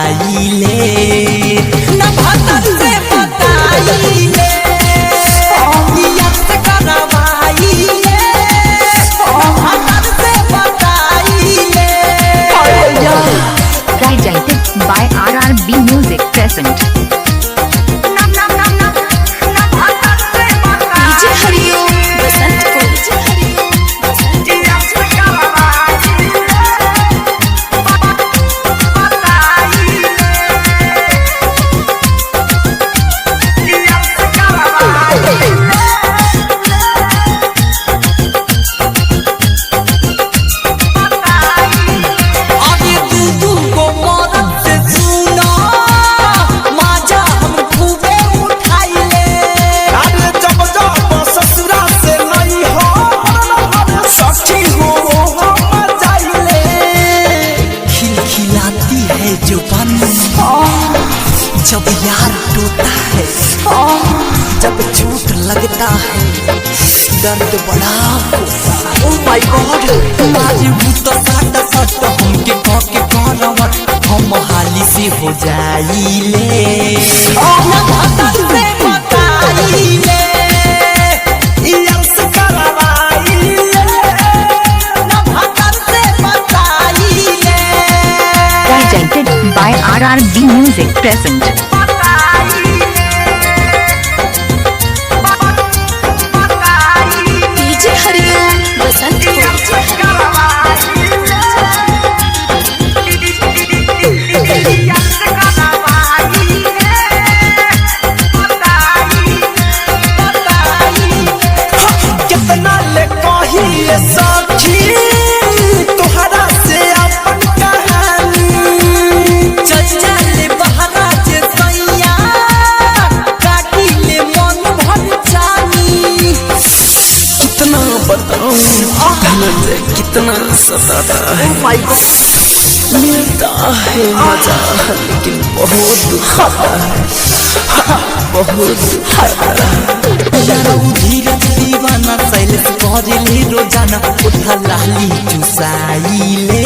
जाइले न भतर से बताइले याद करवाइले भतर से बताइले। Presented by RRB Music present. DJ Hariom Basantpur. जब यार टूटा है जब चोट लगता है दर्द बड़ा होता। ओ माय गॉड आज मुझे साटा साटा हमके के करवट हम हाली से हो जाइले न भतर से बताइले यस करवाइले न भतर से बताइले। Presented by RRB Music present. DJ Hariom Basantpur. कितना ले कहिए सखी तोहरा से अपन कहानी चचा ले बहरा जे सैया काटी ले मन भर जानी। कितना बताऊं धनंजय कितना सताता है मिलता है मजा लेकिन बहुत दुखाता है बहुत दुखाता है। धीरज दीवाना शैलेश करेले रोजाना उठा लाली चुसाइले